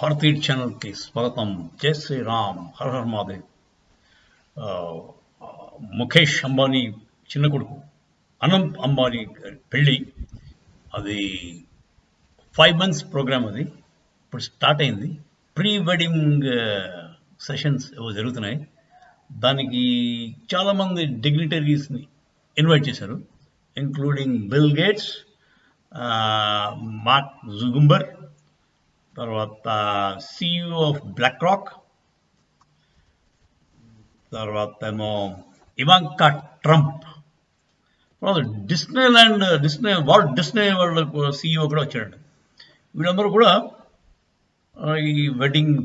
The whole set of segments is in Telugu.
భారతీయ ఛానల్కి స్వాగతం. జై శ్రీరామ్, హర హర్ మహాదేవ్. ముఖేష్ అంబానీ చిన్న కొడుకు అనంత్ అంబానీ పెళ్ళి, అది 5 months ప్రోగ్రామ్. అది ఇప్పుడు స్టార్ట్ అయింది. ప్రీ వెడ్డింగ్ సెషన్స్ జరుగుతున్నాయి. దానికి చాలామంది డిగ్నిటరీస్ని ఇన్వైట్ చేశారు, ఇంక్లూడింగ్ బిల్ గేట్స్, మార్క్ జుగంబర్, తర్వాత CEO ఆఫ్ బ్లాక్ రాక్, తర్వాత ఏమో ఇవాంకా ట్రంప్, తర్వాత వాల్ట్ డిస్నీ వాళ్ళ CEO కూడా వచ్చాడు. వీళ్ళందరూ కూడా ఈ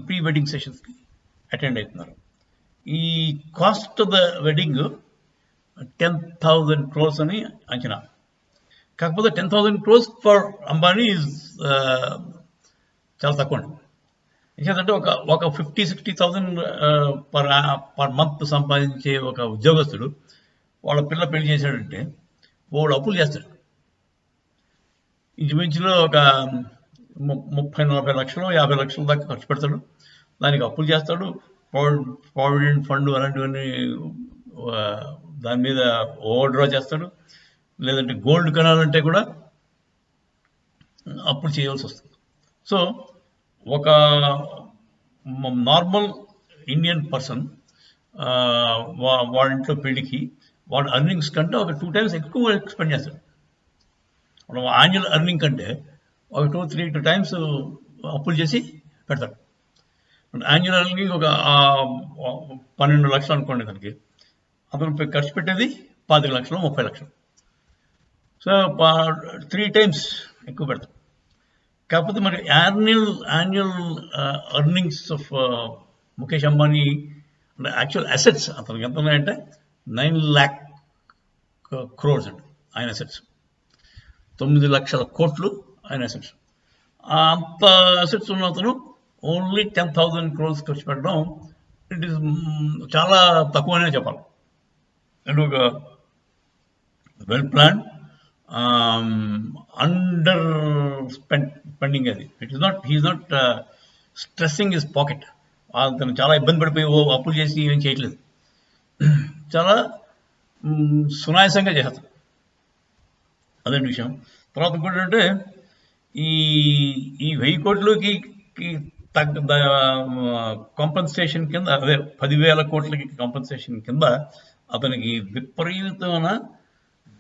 ప్రీ వెడ్డింగ్ సెషన్స్కి అటెండ్ అవుతున్నారు. ఈ cost of the wedding 10,000 crores అని అంచనా. కాకపోతే 10,000 crores ఫర్ అంబానీ చాలా తక్కువ అండి. ఎందుకంటే ఒక 50,000-60,000 పర్ మంత్ సంపాదించే ఒక ఉద్యోగస్తుడు వాళ్ళ పిల్ల పెళ్లి చేశాడంటే వాడు అప్పులు చేస్తాడు. ఇంచుమించులో ఒక 30-40 లక్షలు 50 లక్షల దాకా ఖర్చు పెడతాడు. దానికి అప్పులు చేస్తాడు. ప్రావిడెంట్ ఫండ్ అలాంటివన్నీ దాని మీద ఓవర్ డ్రా చేస్తాడు. లేదంటే గోల్డ్ కొనాలంటే కూడా అప్పులు చేయవలసి వస్తుంది. సో ఒక నార్మల్ ఇండియన్ పర్సన్ వాళ్ళ ఇంట్లో పెళ్లికి వాడు అర్నింగ్స్ కంటే ఒక 2 times ఎక్కువ ఎక్స్పెండ్ చేస్తాడు. యాన్యువల్ అర్నింగ్ కంటే ఒక 2-3 times అప్పులు చేసి పెడతాడు. యాన్యువల్ అర్నింగ్ ఒక 12 లక్షలు అనుకోండి, దానికి అతను ఖర్చు పెట్టేది 25 లక్షలు 30 లక్షలు. సో 3 times ఎక్కువ పెడతాడు. కాకపోతే మరి annual earnings of Mukesh Ambani అంటే యాక్చువల్ అసెట్స్ అతనికి ఎంత ఉన్నాయంటే 9 lakh crores అండి ఆయన అసెట్స్. 9 లక్షల కోట్లు ఆయన అసెట్స్. అంత అసెట్స్ ఉన్న అతను ఓన్లీ 10,000 crores ఖర్చు పెట్టడం ఇట్ ఈస్ చాలా తక్కువనే చెప్పాలి. అండ్ ఒక వెల్ ప్లాన్ అండర్ స్పెండింగ్ అది. He's not stressing his pocket. అతను చాలా ఇబ్బంది పడిపోయి అప్పులు చేసి ఏం చేయట్లేదు. చాలా సునాయాసంగా చేస్తాడు. అదే విషయం. తర్వాత ఇంకోటి అంటే ఈ 1000 కోట్లకి కాంపన్సేషన్ కింద, అదే 10,000 కోట్లకి కాంపన్సేషన్ కింద అతనికి విపరీతమైన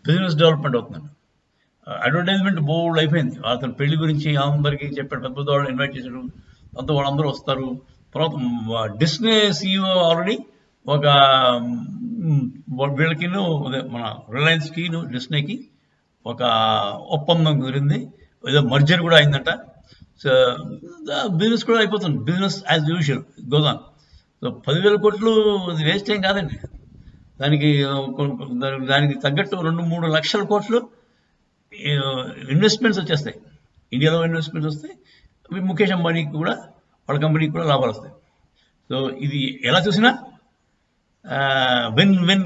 బిజినెస్ డెవలప్మెంట్ అవుతుందండి. అడ్వర్టైజ్మెంట్ బోల్డ్ అయిపోయింది. అతను పెళ్లి గురించి అందరికీ చెప్పాడు, పెద్ద పెద్ద వాళ్ళు ఇన్వైట్ చేశాడు, అంతా వాళ్ళందరూ వస్తారు. తర్వాత డిస్నీ CEO ఆల్రెడీ ఒక వీళ్ళకిను మన రిలయన్స్కి డిస్నీకి ఒక ఒప్పందం కుదిరింది. ఏదో మర్జర్ కూడా అయిందంట. సో బిజినెస్ కూడా అయిపోతుంది. Business as usual goes on. So 10,000 కోట్లు అది వేస్ట్ ఏం కాదండి. దానికి తగ్గట్టు 2-3 లక్షల కోట్లు ఇన్వెస్ట్మెంట్స్ వచ్చేస్తాయి. ఇండియాలో ఇన్వెస్ట్మెంట్స్ వస్తాయి. ముఖేష్ అంబానీకి కూడా, వాళ్ళ కంపెనీకి కూడా లాభాలు వస్తాయి. సో ఇది ఎలా చూసినా win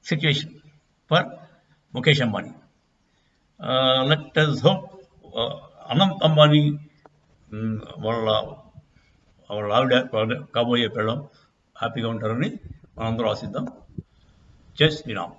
situation for Mukesh Ambani. Let us hope Anant Ambani వాళ్ళ ఆవిడ కాబోయే పెళ్ళం హ్యాపీగా ఉంటారని మనందరూ ఆశిద్దాం. జై శ్రీరామ్.